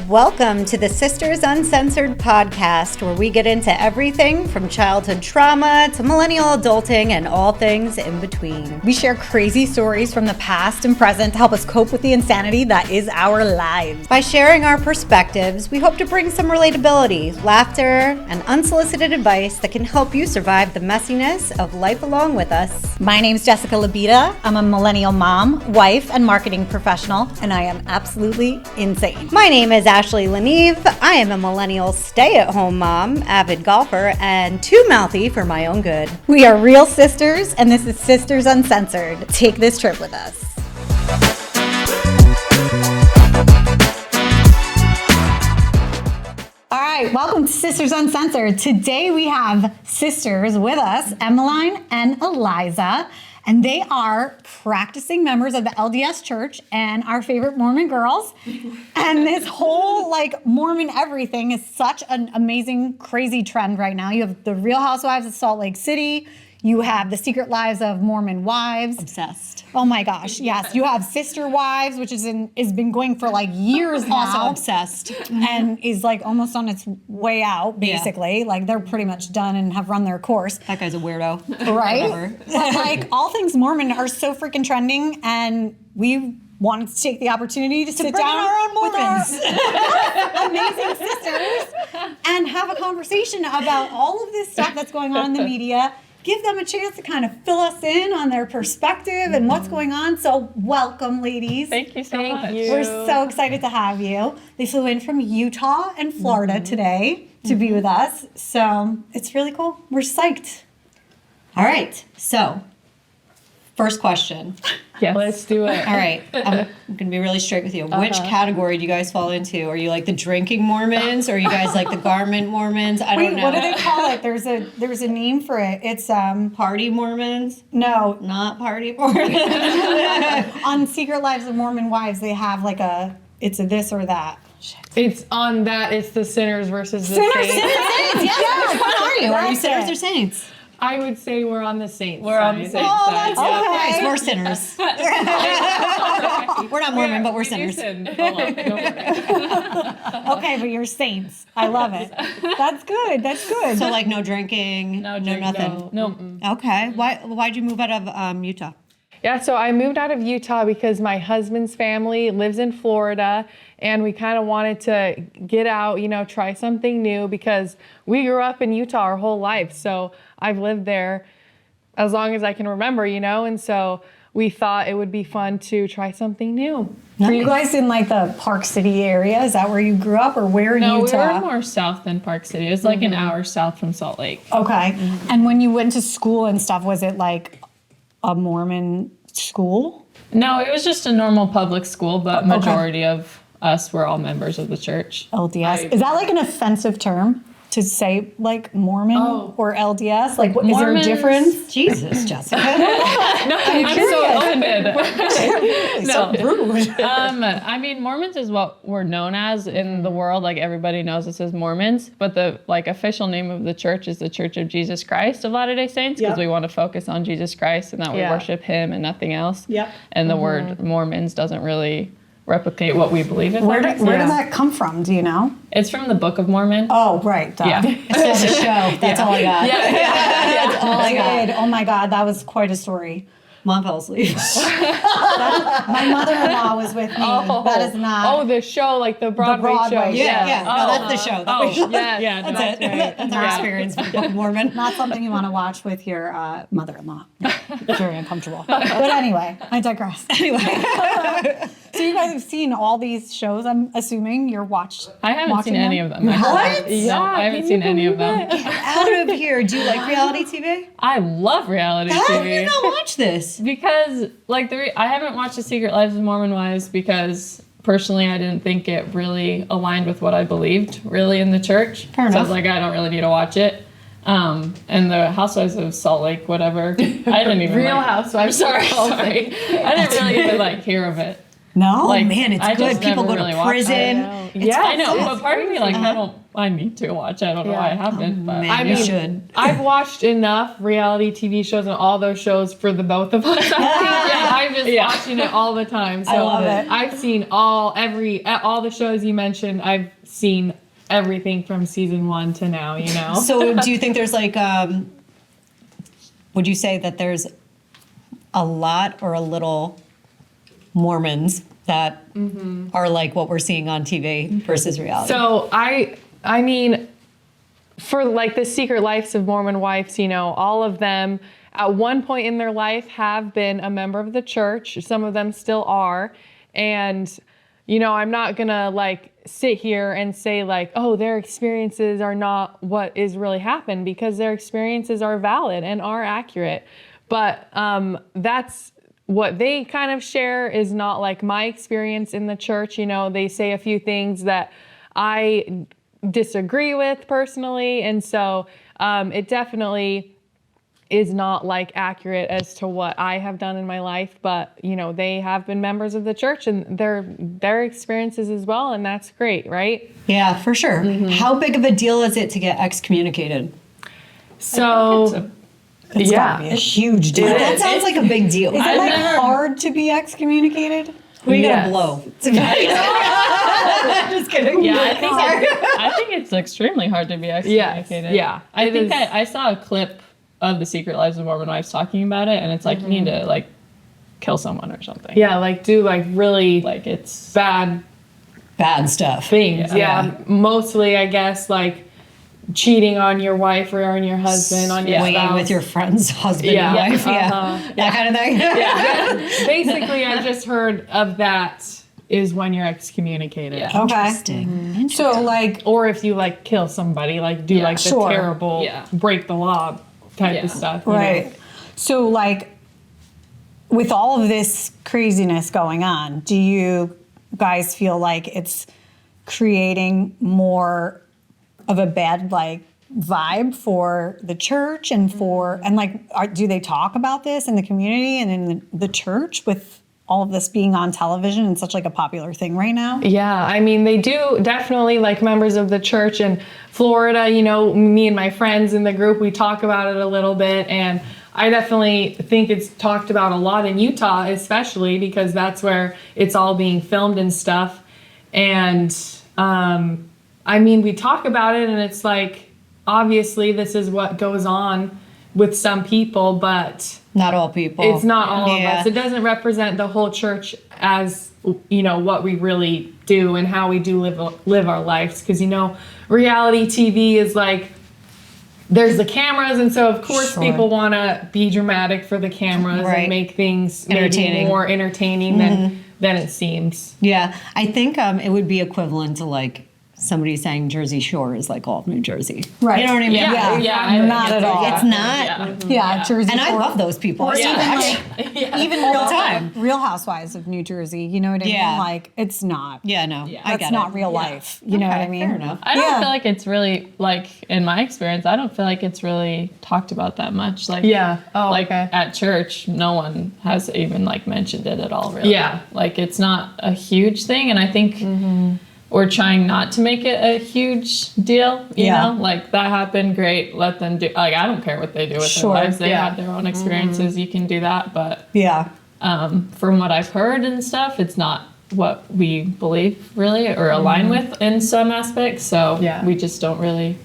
Welcome to the Sisters Uncensored podcast, where we get into everything from childhood trauma to millennial adulting and all things in between. We share crazy stories from the past and present to help us cope with the insanity that is our lives. By sharing our perspectives, we hope to bring some relatability, laughter, and unsolicited advice that can help you survive the messiness of life along with us. My name's Jessica Labita. I'm a millennial mom, wife, and marketing professional, and I am absolutely insane. My name is Ashley Leneve. I am a millennial stay-at-home mom, avid golfer, and too mouthy for my own good. We are real sisters, and this is Sisters Uncensored. Take this trip with us. All right, welcome to Sisters Uncensored. Today we have sisters with us, Emmeline and Eliza, and they are practicing members of the LDS Church and our favorite Mormon girls. And this whole Mormon everything is such an amazing, crazy trend right now. You have the Real Housewives of Salt Lake City. You have the Secret Lives of Mormon Wives. Obsessed. Oh my gosh, yes. You have Sister Wives, which has been going for years now. Also obsessed. And is almost on its way out, basically. Yeah. They're pretty much done and have run their course. That guy's a weirdo. Right? But all things Mormon are so freaking trending, and we wanted to take the opportunity to sit bring down in our own Mormons with our amazing sisters and have a conversation about all of this stuff that's going on in the media. Give them a chance to kind of fill us in on their perspective and what's going on. So welcome, ladies. Thank you so much. We're so excited to have you. They flew in from Utah and Florida today to be with us. So it's really cool. We're psyched. All right. So, first question. Yes. Let's do it. All right. I'm going to be really straight with you. Which category do you guys fall into? Are you the drinking Mormons, or are you guys the garment Mormons? I don't know. What do they call it? There's a name for it. It's Party Mormons? No. Not party Mormons. On Secret Lives of Mormon Wives, they have it's a this or that. It's on that. It's the sinners versus the saints. Saints, yes. Which one are you? Are you That's sinners it. or saints? I would say we're on the saints. We're on the side. saints Oh, side. that's Guys, okay. we're sinners. We're not Mormon, but we're We do sinners. sin. Hold on, don't worry. Okay, but you're saints. I love it. That's good. That's good. So no drinking, no nothing. No. Okay. Why'd you move out of Utah? Yeah, so I moved out of Utah because my husband's family lives in Florida, and we kind of wanted to get out, try something new, because we grew up in Utah our whole life. So I've lived there as long as I can remember, and so we thought it would be fun to try something new. Were you guys in the Park City area? Is that where you grew up, or where in No, Utah? we were more south than Park City. It was an hour south from Salt Lake. Okay. And when you went to school and stuff, was it a Mormon school? No, it was just a normal public school, but majority of us were all members of the church. LDS. Is that an offensive term to say Mormon or LDS? Is there a Mormons- difference? Jesus, Jessica. No, I'm so offended. So rude. I mean, Mormons is what we're known as in the world. Everybody knows us as Mormons, but the official name of the church is the Church of Jesus Christ of Latter-day Saints, because we want to focus on Jesus Christ and that we worship Him and nothing else. Yep. And the word Mormons doesn't really replicate what we believe in. Where did that come from? Do you know? It's from the Book of Mormon. Oh, right. Duh. Yeah. It's a show. That's all I got. That's all I got. Oh my God, that was quite a story. Mom fell asleep. My mother-in-law was with me. That is not. Oh, the show, the Broadway show. Broadway show. Yeah. No, that's the show. Yeah, That's it. That's our experience with Book of Mormon. Not something you want to watch with your mother-in-law. Very uncomfortable. But anyway, I digress. Anyway. So you guys have seen all these shows, I'm assuming. You're watching I haven't seen any of them. What? No, I haven't seen any of them. Out of here. Do you like reality TV? I love reality How TV. have you not watched this? Because I haven't watched The Secret Lives of Mormon Wives because personally I didn't think it really aligned with what I believed really in the church. Fair so enough. I was I don't really need to watch it. And the Housewives of Salt Lake, whatever. I didn't even Real Housewives. Sorry. I didn't really even hear of it. No, Like, Man, it's I good. just People never go to really watched it. prison. Yeah, I know, but part of me like I need to watch. I don't know why I haven't, but man. I You mean, should. I've watched enough reality TV shows and all those shows for the both of us. I'm just watching it all the time. So I love it. I've seen all the shows you mentioned. I've seen everything from season 1 to now. You know. So do you think there's like, would you say that there's a lot or a little Mormons that are like what we're seeing on TV versus reality? So I mean, for like the Secret Lives of Mormon Wives, you know, all of them at one point in their life have been a member of the church. Some of them still are. And, you know, I'm not gonna like sit here and say like, oh, their experiences are not what is really happened, because their experiences are valid and are accurate. But that's what they kind of share is not like my experience in the church. You know, they say a few things that I disagree with personally. And so it definitely is not like accurate as to what I have done in my life. But, you know, they have been members of the church and their experiences as well. And that's great, right? Yeah, for sure. How big of a deal is it to get excommunicated? So It's gotta be a huge deal. That sounds like a big deal. Is it like hard to be excommunicated? Who you Yes. gotta blow? Just kidding. Yeah, I think it's extremely hard to be excommunicated. yeah, I it think is. I saw a clip of the Secret Lives of Mormon Wives talking about it, and it's like you need to like kill someone or something. Yeah, like do like really Like it's bad Bad stuff. things. Yeah. Yeah. Mostly, I guess, like cheating on your wife or on your husband, on your Swinging spouse. with your friend's husband Yeah. and wife. Yeah. Uh-huh. That kind of thing. Basically, I just heard of that is when you're excommunicated. Yeah. Okay. Interesting. So like, Or if you like kill somebody, like do like the Sure. terrible Yeah. break the law type Yeah. of stuff. you know? right. So like, with all of this craziness going on, do you guys feel like it's creating more of a bad like vibe for the church and for and like do they talk about this in the community and in the church with all of this being on television and such like a popular thing right now? Yeah, I mean, they do definitely, like members of the church in Florida, you know, me and my friends in the group, we talk about it a little bit. And I definitely think it's talked about a lot in Utah, especially because that's where it's all being filmed and stuff. And I mean, we talk about it and it's like, obviously this is what goes on with some people, but Not all people. it's not all of Yeah. us. It doesn't represent the whole church as, you know, what we really do and how we do live our lives. Because, you know, reality TV is like, there's the cameras, and so of course Sure. people want to be dramatic for the cameras Right. and make things maybe Entertaining. more entertaining than it seems. Yeah, I think it would be equivalent to like somebody saying Jersey Shore is like all of New Jersey. Right. You know what I mean? Yeah. Not at all. It's not. Yeah, Jersey And I Shore. love those people. Or Yeah. even all the time. Real Housewives of New Jersey. You know what I Yeah. mean? Like it's not. Yeah, no. I That's get not it. real life. You know what I mean? Fair enough. I don't Yeah. feel like it's really like in my experience. I don't feel like it's really talked about that much. Like Yeah. Oh, like okay. at church, no one has even like mentioned it at all. Really. Yeah. Like it's not a huge thing, and I think we're trying not to make it a huge deal. You Yeah. know, like that happened. Great, let them do. Like I don't care what they do with Sure. their lives. They Yeah. have their own experiences. You can do that, but Yeah. from what I've heard and stuff, it's not what we believe really or align with in some aspects. So Yeah. we just don't really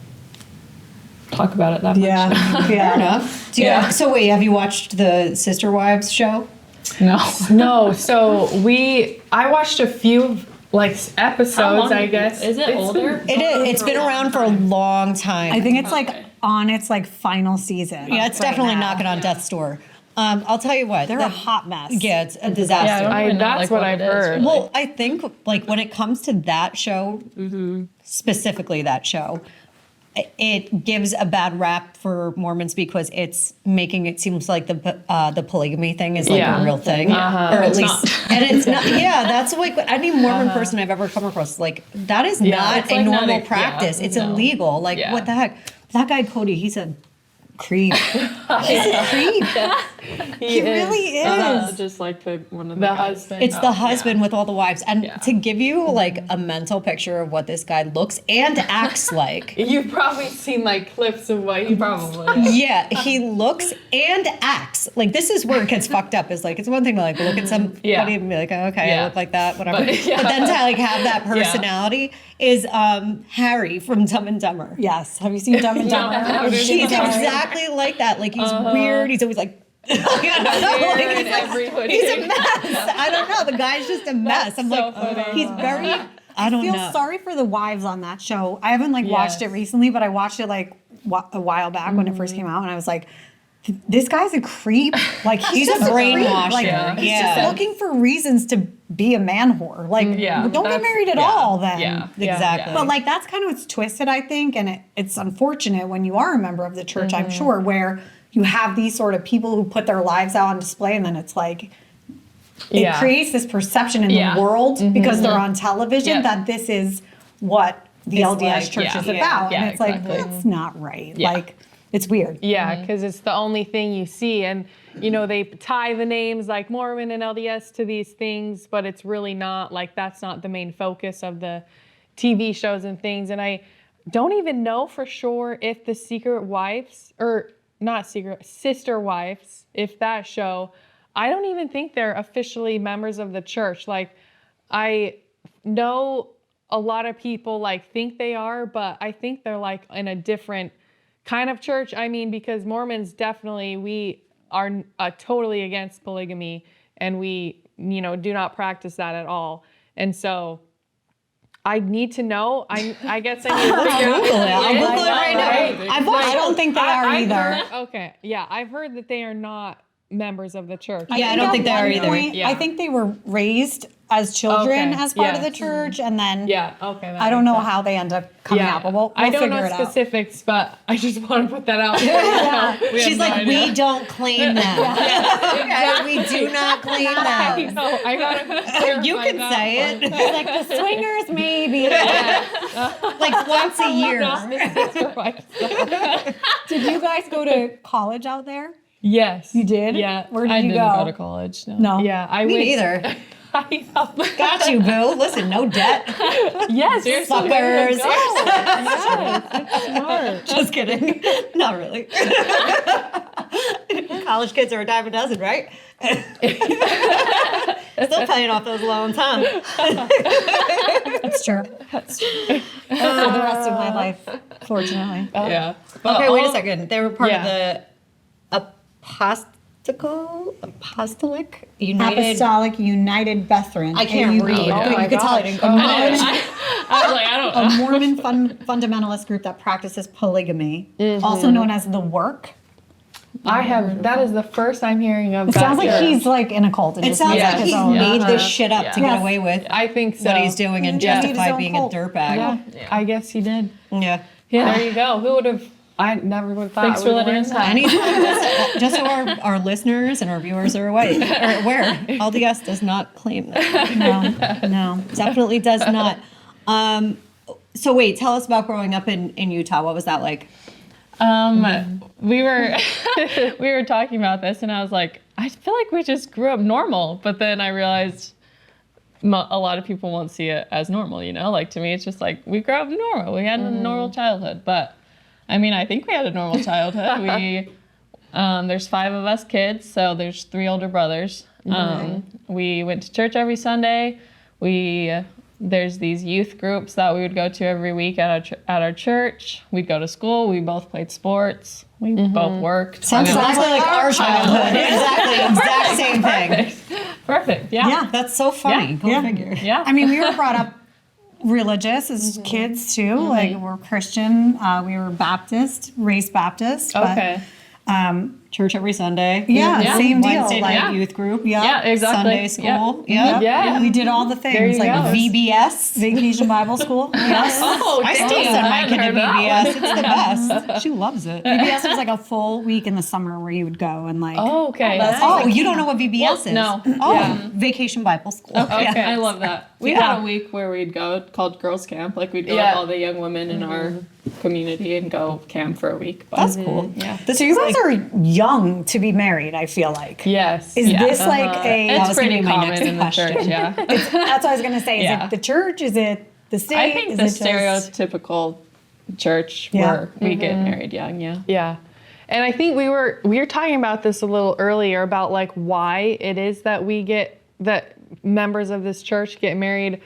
talk about it that much. Yeah. Fair Yeah. enough. Do you, Yeah. So wait, have you watched the Sister Wives show? No. No, so I watched a few like episodes, I guess. Is it It's older? It is. It's been around for a long time. I think it's Okay. like on its like final season. yeah, it's right definitely now. knocking on death's door. I'll tell you what. They're a hot mess. Yeah, it's a disaster. Yeah, I don't even know, that's like, what what I've it is, heard. really. Well, I think like when it comes to that show, specifically that show, it gives a bad rap for Mormons because it's making it seems like the polygamy thing is like Yeah. a real thing, Uh-huh. or at It's least, not. and it's not. Yeah, that's like any Mormon person I've ever come across. Like that is not it's a like not normal a- practice. yeah, It's no. illegal. Like Yeah. what the heck? That guy Cody, he's a creep. He's a creep. He really is. Just like one of the husband. It's the husband with all the wives. And to give you like a mental picture of what this guy looks and acts like. You've probably seen like clips of what he probably is. Yeah, he looks and acts. Like this is where it gets fucked up. Is like it's one thing to like look at somebody and be like, oh, okay, I look like that, whatever. But then to like have that personality is Harry from Dumb and Dumber. Yes. Have you seen Dumb and Dumber? He's exactly like that. Like he's weird. He's always like, he's a mess. I don't know. The guy's just a mess. I'm like, he's very. I don't feel know. sorry for the wives on that show. I haven't like watched it recently, but I watched it like a while back when it first came out, and I was like, this guy's a creep. Like he's a brainwasher. Like he's just looking for reasons to be a man whore. Like don't get married at all then. Yeah, exactly. But like that's kind of what's twisted, I think, and it's unfortunate when you are a member of the church, I'm sure, where you have these sort of people who put their lives out on display, and then it's like it creates this perception in the world because they're on television that this is what the LDS church is about. And it's like, that's not right. Like, it's weird. Yeah, because it's the only thing you see. And, you know, they tie the names like Mormon and LDS to these things, but it's really not, like, that's not the main focus of the TV shows and things. And I don't even know for sure if the Secret Wives, or not Secret, Sister Wives, if that show, I don't even think they're officially members of the church. Like, I know a lot of people, like, think they are, but I think they're, like, in a different kind of church. I mean, because Mormons definitely, we are totally against polygamy, and we, you know, do not practice that at all. And so I need to know. I guess I need to figure out. I'll Google it right now. I don't think they are either. Okay. Yeah. I've heard that they are not members of the church. Yeah, I don't think they are either. I think they were raised as children as part of the church, and then I don't know how they end up coming out, but we'll I don't figure know it out. specifics, but I just want to put that out there. She's like, we don't claim them. Okay, we do not claim them. I gotta You can say it. It's like the swingers, maybe. Like once a year. Did you guys go to college out there? Yes. You did? Yeah. Where did I you didn't go? go to college. No. No. Yeah. I Me went. neither. I Got you, boo. Listen, no debt. Yes. Suckers. Yes, smart. Just kidding. Not really. College kids are a dime a dozen, right? Still paying off those loans, huh? That's true. For the rest of my life, fortunately. Yeah. Okay, wait a second. They were part of the Apostolic United. Apostolic United Brethren. I can't read. Oh, you could tell I didn't go to college. I was like, I don't know. A Mormon fundamentalist group that practices polygamy, also known as the Work. I have. That is the first I'm hearing of. It sounds like he's like in a cult. And It just sounds makes like his he's own. made this shit up to get away with I think so. what he's doing and Yeah. justify Made being his a own dirtbag. Yeah. I guess he did. Yeah. Yeah. There you go. Who would have? I never would have thought. Thanks for letting us know. Just so our listeners and our viewers are aware, LDS does not claim that. No. Definitely does not. So wait, tell us about growing up in Utah. What was that like? We were talking about this, and I was like, I feel like we just grew up normal, but then I realized a lot of people won't see it as normal, you know? Like, to me, it's just like, we grew up normal. We had a normal childhood, but I mean, I think we had a normal childhood. There's 5 of us kids, so there's 3 older brothers. We went to church every Sunday. There's these youth groups that we would go to every week at our church. We'd go to school. We both played sports. We both worked. Sounds exactly like our childhood. Exact same thing. Perfect. Yeah. That's so funny. Go figure. Yeah. I mean, we were brought up religious as kids too. Like we're Christian. We were Baptist, raised Baptist. But, Okay. church every Sunday. Yeah, same deal. Wednesday Like, night youth group. Yeah, exactly. Sunday school. Yeah. Yeah. we did all the things you like go. VBS, Vacation Bible School. Yes. Oh, I still send my hadn't kid to heard that VBS. one. It's the best. She loves it. VBS was like a full week in the summer where you would go and like. Oh, okay. Oh, you don't know what VBS Well, is? no. Oh, Vacation Bible School. Okay, Yeah. I love that. We Yeah. had a week where we'd go called Girls Camp. Like we'd go Yeah. with all the young women in our community and go camp for a week. But That's cool. Yeah. So you guys are young to be married, I feel like. Yes. Is Yeah. this like a? That It's was gonna pretty be my common next in the question. church, yeah. That's what I was gonna say. Is Yeah. it the church? Is it the state? I think Is the it just- stereotypical church Yeah. where we get married young, yeah. Yeah. And I think we were talking about this a little earlier about like why it is that that members of this church get married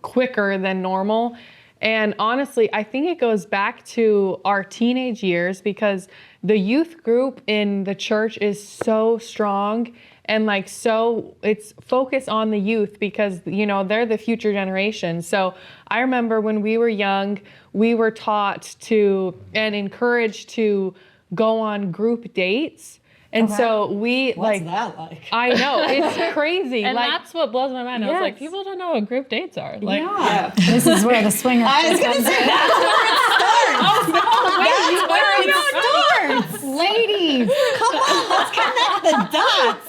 quicker than normal. And honestly, I think it goes back to our teenage years because the youth group in the church is so strong and like so it's focused on the youth because they're the future generation. So I remember when we were young, we were taught to and encouraged to go on group dates. And so we What's that like? I know, it's crazy. And like that's what blows my mind. I was like, Yes. people don't know what group dates are. Like, yeah. This is where the swinger. I was gonna say that's where it starts. That's where it starts. Ladies. Come on, let's connect the dots.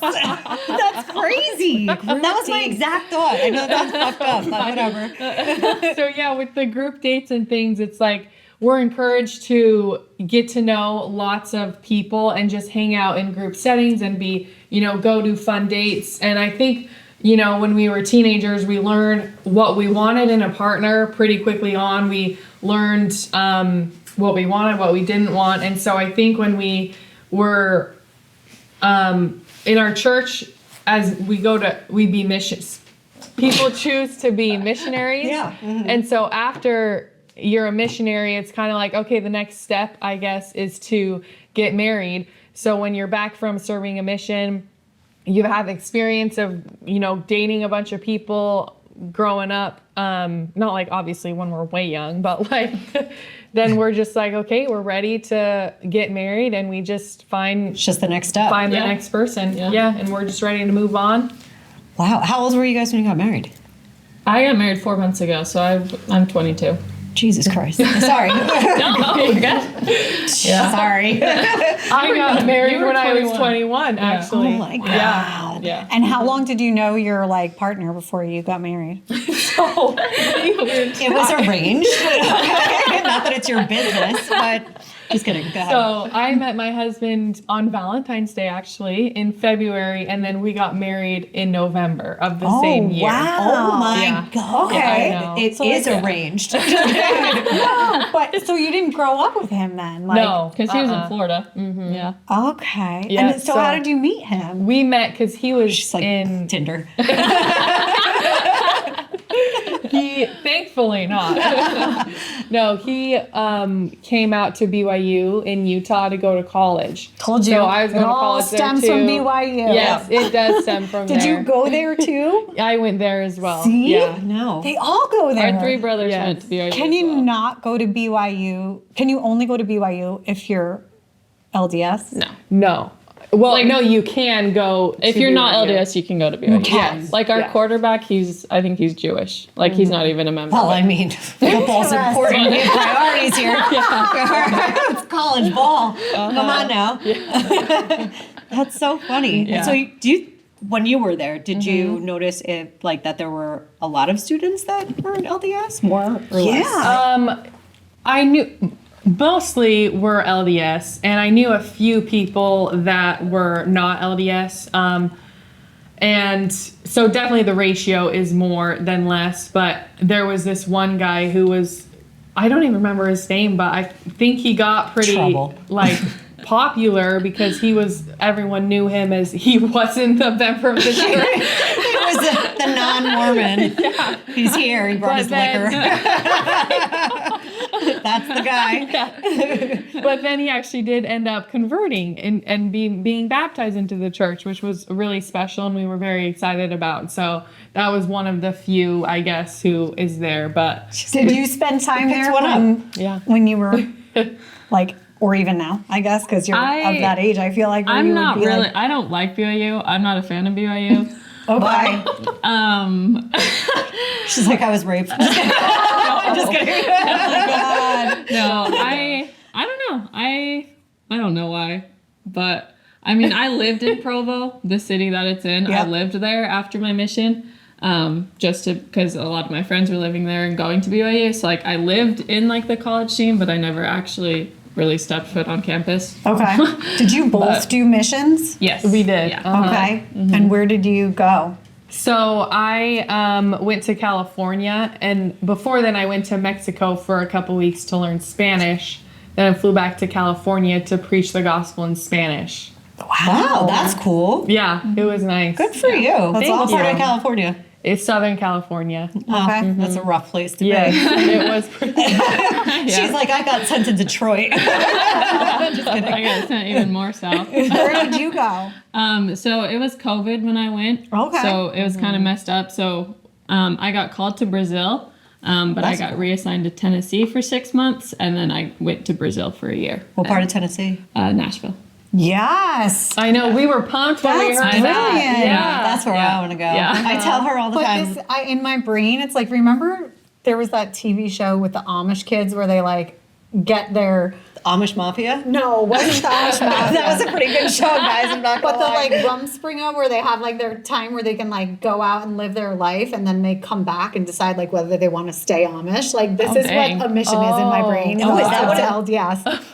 That's crazy. That was my exact thought. I know that's fucked up, but whatever. So yeah, with the group dates and things, it's like we're encouraged to get to know lots of people and just hang out in group settings and go do fun dates. And I think, when we were teenagers, we learned what we wanted in a partner pretty quickly on. We learned what we wanted, what we didn't want. And so I think when we were in our church, as we be missions, people choose to be missionaries. Yeah. Mm-hmm. And so after you're a missionary, it's kind of like, okay, the next step, I guess, is to get married. So when you're back from serving a mission, you have experience of, dating a bunch of people growing up. Not like obviously when we're way young, but like then we're just like, okay, we're ready to get married and we just It's just the next step. find the Yeah. next person. Yeah. And we're just ready to move on. Wow. How old were you guys when you got married? I got married 4 months ago, so I'm 22. Jesus Christ. Sorry. No, you're good. Sorry. I got married you were when I was 21. 21, actually. Oh my God. Yeah. Yeah. And how long did you know your like partner before you got married? So, It was arranged. Not that it's your business, but just kidding. Go ahead. So I met my husband on Valentine's Day, actually, in February, and then we got married in November of the same year. Oh my Yeah. God. Okay. I know. It So is like- arranged. But so you didn't grow up with him then? Like, No, Because he was in Florida. Mm-hmm. Yeah. Okay. Yeah, and so so- how did you meet him? We met because he was Just like in. Tinder. Thankfully not. No, he came out to BYU in Utah to go to college. Told you. So I was going it to all college there stems too. from BYU. Yes, it does stem from Did there. you go there too? I went there as well. See? Yeah. No. They all go there. Our 3 brothers Yes. went to BYU. Can as you well. not go to BYU? Can you only go to BYU if you're LDS? No. No. Well, Like- no, you can go. If to you're not BYU. LDS, you can go to BYU. Yes. Like our Yeah. quarterback, I think he's Jewish. Like he's not even a member. Well, I mean, football's important. We have priorities here. It's college ball. Come on now. That's so funny. Yeah. So, when you were there, did you notice that there were a lot of students that were in LDS, more or less? I knew mostly were LDS, and I knew a few people that were not LDS. And so definitely the ratio is more than less, but there was this one guy who was, I don't even remember his name, but I think he got pretty Trouble. popular because everyone knew him as he wasn't a member of the church. It was the non-Mormon. He's here. He brought But his then- liquor. That's the guy. But then he actually did end up converting and being baptized into the church, which was really special and we were very excited about. So that was one of the few, I guess, who is there. But Did you spend time there one up. yeah. when you were like Or even now, I guess, because you're of that age. I feel like I'm you not would be really. like, I don't like BYU. I'm not a fan of BYU. okay. She's like, I was raped. I'm just kidding. No, I don't know. I don't know why, but I mean, I lived in Provo, the city that it's in. Yep. I lived there after my mission, just because a lot of my friends were living there and going to BYU. So like, I lived in like the college scene, but I never actually really stepped foot on campus. Okay. Did you both do missions? Yes, We did. Yeah. Okay. And where did you go? So I went to California, and before then I went to Mexico for a couple weeks to learn Spanish. Then I flew back to California to preach the gospel in Spanish. Wow, that's cool. Yeah, it was nice. Good for you. That's Thank what part you. of California? It's Southern California. Okay. That's a rough place to be. Yes, it was pretty. She's like, I got sent to Detroit. Just kidding. I got sent even more south. Where did you go? So it was COVID when I went. Okay. So it was kind of messed up. So I got called to Brazil, but I got reassigned to Tennessee for 6 months, and then I went to Brazil for a year. What part of Tennessee? Nashville. Yes. I know, we were pumped when we That's heard brilliant. that. Yeah. That's where I want to go. Yeah. I tell her all the But time. this, in my brain, it's like, remember there was that TV show with the Amish kids where they like get their, Amish Mafia? no, it wasn't the Amish Mafia. That was a pretty good show, guys. I'm not But gonna the lie. like Rumspringa where they have like their time where they can like go out and live their life and then they come back and decide like whether they want to stay Amish. Like this is dang. what a mission is in my brain. Oh, is that what it- LDS.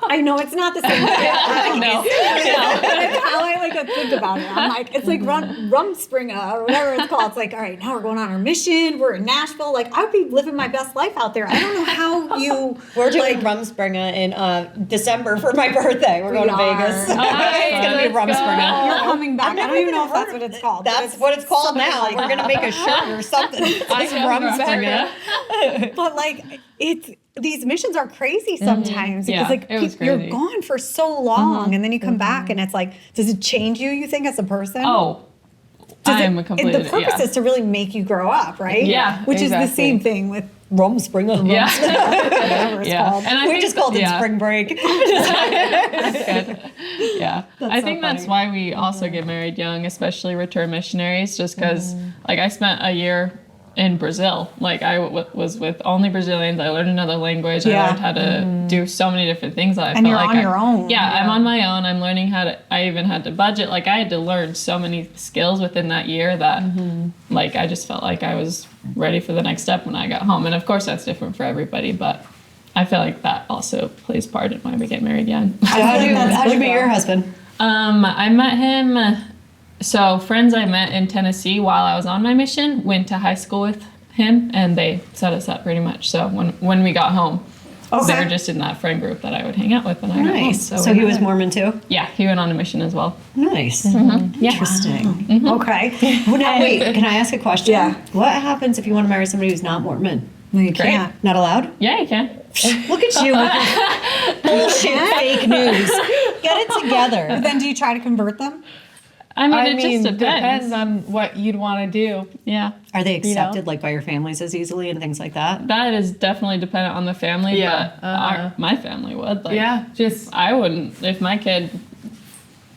I know it's not the same thing. No. But it's how I like to think about it. I'm like, it's like Rumspringa or whatever it's called. It's like, all right, now we're going on our mission. We're in Nashville. Like, I would be living my best life out there. I don't know how you. We're doing Rumspringa in December for my birthday. We're going to We are. Vegas. Oh, It's going to be Rumspringa. You're coming back. I don't even know if that's heard what it's called. but That's what it's called something now. like We're going to make a shirt or something. It's Rumspringa. But like, it's these missions are crazy sometimes Yeah, because like it was you're crazy. gone for so long and then you come back and it's like, does it change you? You think as a person? Oh, Does I am it- a completely The purpose is to really make you grow up, right? Yeah, Which is the exactly. same thing with Rumspringa. Yeah. whatever it's Yeah. called. And I We think- just called it yeah. spring break. Yeah. I think that's why we also get married young, especially return missionaries, just because, like, I spent a year in Brazil. Like, I was with only Brazilians. I learned another language. Yeah. I learned how to do so many different things that I And felt you're like on your own. Yeah, I'm on my own. I'm learning how to, I even had to budget. Like, I had to learn so many skills within that year that, like, I just felt like I was ready for the next step when I got home. And of course, that's different for everybody, but I feel like that also plays part in why we get married young. How'd you meet your husband? I met him, so friends I met in Tennessee while I was on my mission went to high school with him, and they set us up pretty much. So when we got home, they were just in that friend group that I would hang out with when I got home. Nice. So he was Mormon too? Yeah, he went on a mission as well. Nice. Interesting. Okay. Well, now, wait, can I ask a question? Yeah. What happens if you want to marry somebody who's not Mormon? No, you can't. Not allowed? Yeah, you can. Look at you with your bullshit fake news. Get it together. Then do you try to convert them? I mean, I it mean, just depends. on what you'd want to do. Yeah. Are they know? accepted like by your families as easily and things like that? That is definitely dependent on the family, Yeah, but my family would. Like, Yeah, just I wouldn't. If my kid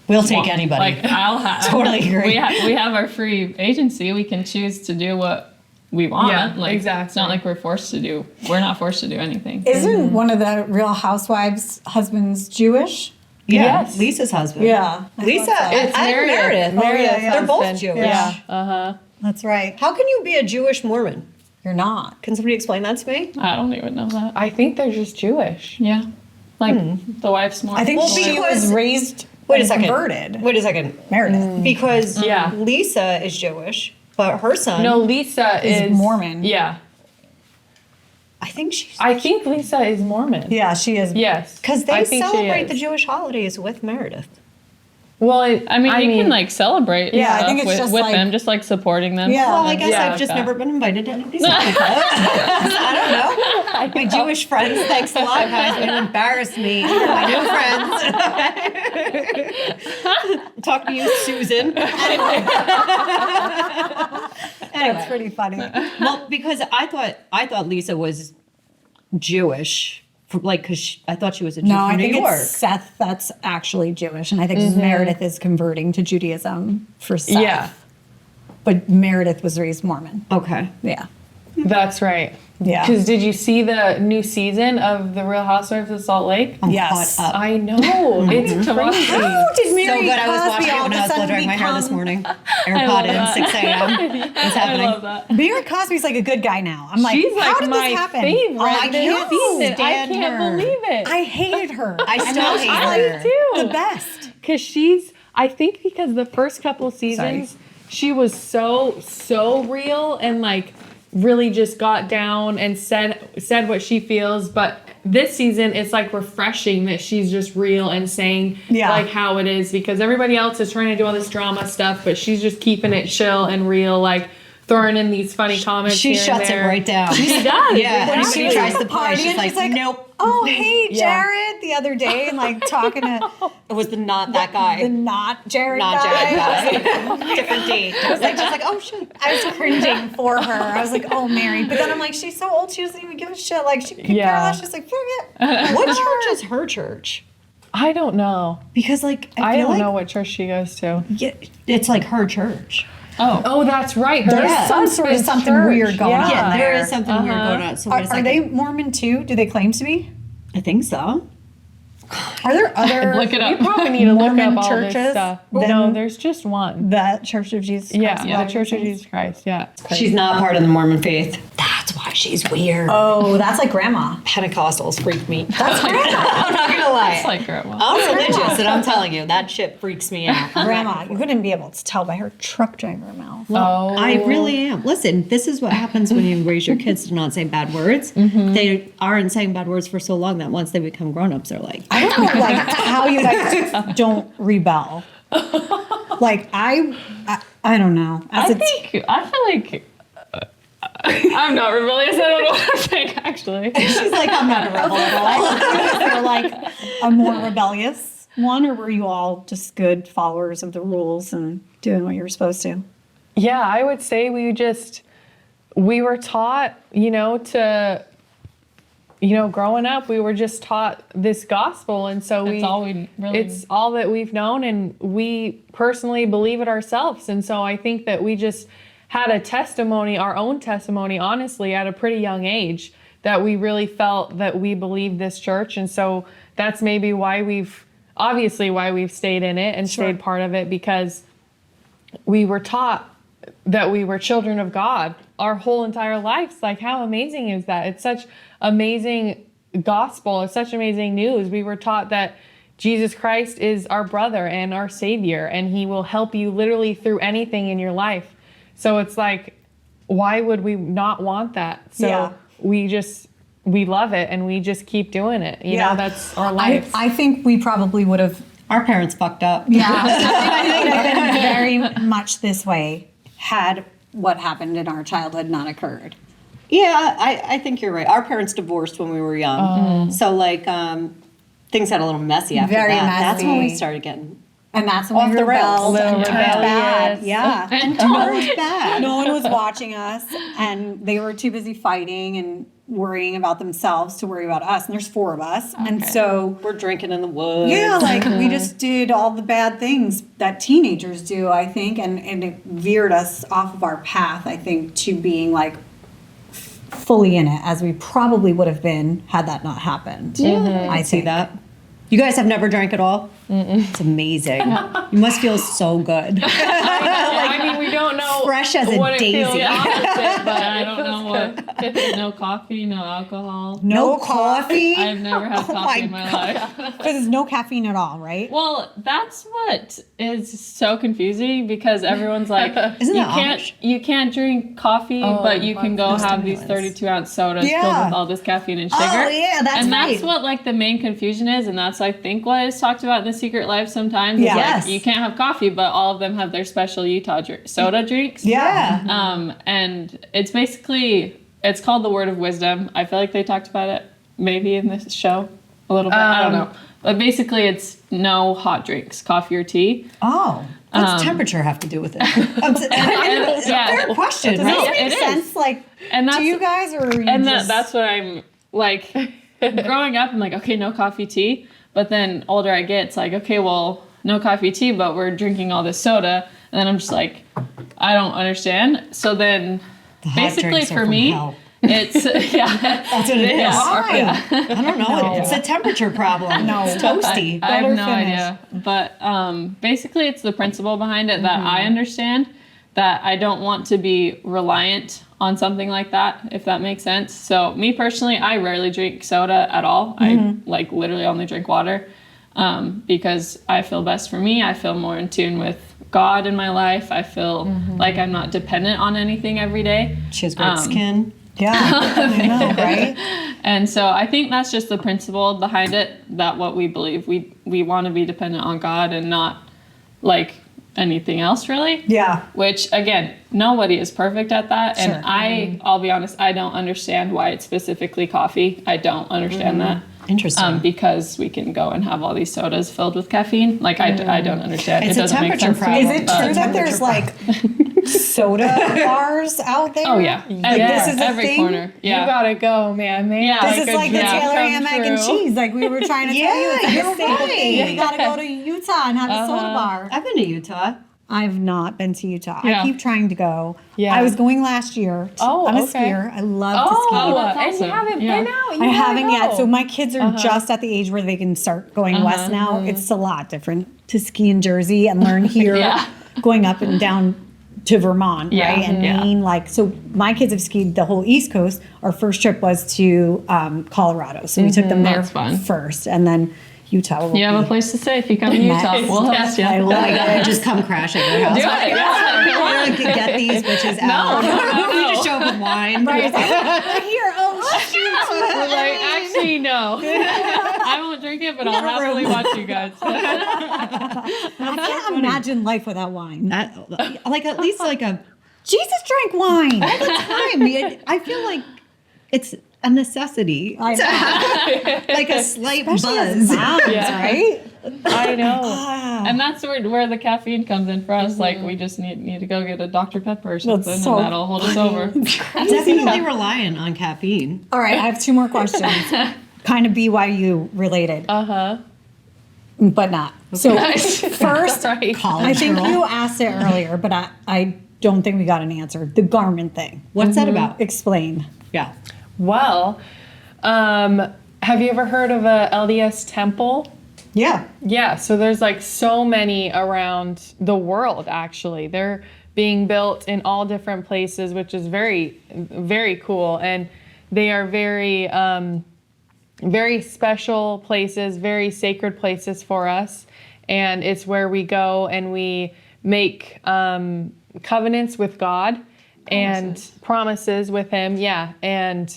We'll take anybody. Like, I'll have. Totally agree. We have our free agency. We can choose to do what we want. Yeah, like, exactly. It's not like we're not forced to do anything. Isn't one of the Real Housewives' husbands Jewish? Yeah, Yes. Lisa's husband. Yeah. Lisa, It's and Meredith. Meredith. yeah. They're both Husband. Jewish. Yeah. That's right. How can you be a Jewish Mormon? You're not. Can somebody explain that to me? I don't even know that. I think they're just Jewish. Yeah. Like the wife's more. I think Well, she because- was raised Wait a and second. converted. Wait a second. Meredith Because Yeah. Lisa is Jewish, but her son, No, Lisa is is Mormon. Yeah, I think she's. I think Lisa is Mormon. Yeah, she is. Yes, Because I they think she celebrate is. the Jewish holidays with Meredith. Well, I mean, you can like celebrate Yeah, I stuff think it's with, just with like- them, just like supporting them. Yeah. Well, I guess Yeah, I've just like never been invited to any of these clubs. I don't know. My Jewish friends, thanks a lot, guys. You embarrassed me. You're my new friends. Talk to you, Susan. That's pretty funny. Well, because I thought Lisa was Jewish, Like, because I thought she was a Jew No, from I New think York. it's Seth that's actually Jewish, and I think Meredith is converting to Judaism for Seth. Yeah. But Meredith was raised Mormon. Okay. Yeah. That's right. Yeah. Because did you see the new season of The Real Housewives of Salt Lake? Yes. Caught up. I know. It's crazy. How did Mary So good. I was Cosby watching it all when of I a was blow sudden drying my hair this become- morning. AirPod in, 6 a.m. What's happening? I love that. Mary Cosby's like a good guy now. I'm like, She's how like did my this happen? favorite I this can't season. I stand can't her. believe it. I hated her. I still hate her. too. The best. Because I think because the first couple seasons, she was so real and like really just got down and said what she feels. But this season, it's like refreshing that she's just real and saying like how it is, because everybody else is trying to do all this drama stuff, but she's just keeping it chill and real, like throwing in these funny comments. She here and shuts it there. right down. She does. Yeah, When anybody she tries was to at the party push, and she's like, nope. Oh, hey, Yeah. Jared, the other day, and like talking to It was not that guy. the not Jared Not guy. Jared guy. Different date. I was like, just like, oh shit. I was cringing for her. I was like, oh, Mary. But then I'm like, she's so old, she doesn't even give a shit. Like, she could care less. She's like, forget. What church is her church? I don't know. Because like I feel don't like, know what church she goes to. Yeah, it's like her church. Oh, that's right. Her There's some sort of husband's something church. weird going on. Yeah, there there. is something weird going on. So wait a Are second. they Mormon too? Do they claim to be? I think so. Are there other Look it You up. probably need to look Mormon up all churches this stuff. than- No, there's just one. the Church of Jesus Christ? Yeah, of the Latter-day Church of Saints? Jesus Christ. Yeah. She's not part of the Mormon faith. That's why she's weird. Oh, that's like grandma. Pentecostals freak me. That's grandma. I'm not gonna lie. It's like grandma. I'm religious, and I'm telling you, that shit freaks me out. Grandma. You wouldn't be able to tell by her truck driver mouth. Oh. I really am. Listen, this is what happens when you raise your kids to not say bad words. They aren't saying bad words for so long that once they become grown-ups, they're like, I don't know, like how you guys don't rebel. Like I don't know. I feel like I'm not rebellious. I don't know what I'm saying, actually. She's like, I'm not a rebel at all. You're like a more rebellious one, or were you all just good followers of the rules and doing what you were supposed to? Yeah, I would say we were taught, growing up, we were just taught this gospel. And so That's all we really. it's all that we've known, and we personally believe it ourselves. And so I think that we just had a testimony, our own testimony, honestly, at a pretty young age, that we really felt that we believed this church. And so that's maybe why we've stayed in it and stayed part of it, because we were taught that we were children of God our whole entire lives. Like, how amazing is that? It's such amazing gospel. It's such amazing news. We were taught that Jesus Christ is our brother and our savior, and he will help you literally through anything in your life. So it's like, why would we not want that? So we love it, and we just keep doing it. You know, that's our life. I think we probably would have. our parents fucked up. Yeah, I would have been very much this way had what happened in our childhood not occurred. Yeah, I think you're right. Our parents divorced when we were young. So, like, things got a little messy after Very that. That's when we messy. started getting And that's when off we the rails. rebelled and turned bad. Rebellious. Yeah. And totally bad. No one was watching us, and they were too busy fighting and worrying about themselves to worry about us. And there's 4 of us. And so, We're drinking in the woods. yeah, like we just did all the bad things that teenagers do, I think. And it veered us off of our path, I think, to being like fully in it, as we probably would have been had that not happened. Yeah, I see that. You guys have never drank at all? It's amazing. You must feel so good. I mean, we don't know Fresh as a what it feels daisy. opposite, but I don't know what. No coffee, no alcohol. No coffee? I've never had coffee in my life. Because there's no caffeine at all, right? Well, that's what is so confusing, because everyone's like, Isn't that you can't drink coffee, but you can go have these 32-ounce sodas filled Yeah. with all this caffeine and sugar. Oh, yeah, that's and right. that's what like the main confusion is, and that's I think what is talked about in The Secret Life sometimes. Is, Yes. like, you can't have coffee, but all of them have their special Utah soda drinks. Yeah. And it's basically, it's called the Word of Wisdom. I feel like they talked about it maybe in this show a little bit. I don't know. But basically it's no hot drinks, coffee or tea. Oh. What's temperature have to do with it? And, yeah. Fair question. Does No, that make it is. sense? Like, And to that's, you guys, or are you and just... that's what I'm like. growing up, I'm like, okay, no coffee, tea. But then older I get, it's like, okay, well, no coffee, tea, but we're drinking all this soda. And then I'm just like, I don't understand. So then basically for me, it's, That's what it is. Why? I don't know. It's a temperature problem. No. It's toasty. I have no finish. idea. But basically it's the principle behind it that I understand, that I don't want to be reliant on something like that, if that makes sense. So me personally, I rarely drink soda at all. I like literally only drink water because I feel best for me. I feel more in tune with God in my life. I feel like I'm not dependent on anything every day. She has great skin. Yeah, I know, right? And so I think that's just the principle behind it, that what we believe. We want to be dependent on God and not like anything else really. Yeah. Which again, nobody is perfect at that. Sure. And I'll be honest, I don't understand why it's specifically coffee. I don't understand that. Interesting. Because we can go and have all these sodas filled with caffeine. Like I don't understand. It's it a doesn't make temperature sense to problem. me. Is it true that there's like soda bars out there? Oh yeah. This is a every thing? corner. Yeah. You gotta go, man. Yeah. This is like the Yeah. Taylor ham, egg, and cheese. Like we were trying to tell you, it's like you're a staple thing. right. You gotta go to Utah and have a soda bar. I've been to Utah. I've not been to Utah. Yeah. I keep trying to go. Yeah. I was going last year. Oh, I'm a okay. skier. I love to ski. and awesome. you haven't Yeah. been out. You I gotta haven't yet. go. So my kids are just at the age where they can start going west now. It's a lot different to ski in Jersey and learn here, Yeah. going up and down to Vermont, Yeah. right? And Maine. Like, so my kids have skied the whole East Coast. Our first trip was to Colorado. So we took them there That's fun. first. And then Utah. Will You have a be place to stay if you come to Utah. next. We'll host you. I like I it. just come crash at your house. Do it. Yeah. I could get these bitches out. We just show up with wine. Right. Here, oh shoot. We're like, actually, no. I won't drink it, but I'll happily watch you guys. I can't imagine life without wine. Like at least like a Jesus drank wine. all the time. I feel like it's a necessity. I know. Like a slight Especially as buzz. moms, Yeah. right? I know. And that's where the caffeine comes in for us. Like, we just need to go get a Dr. Pepper or something, so and that'll hold us over. Definitely reliant on caffeine. All right, I have two more questions. Kind of BYU related, but not. So first, Right. College I think girl. you asked it earlier, but I don't think we got an answer. The garment thing. What's that about? Explain. Yeah. Well, have you ever heard of a LDS temple? Yeah. Yeah, so there's like so many around the world actually. They're being built in all different places, which is very, very cool. And they are very, very special places, very sacred places for us. And it's where we go and we make covenants with God and promises with Him. Yeah. And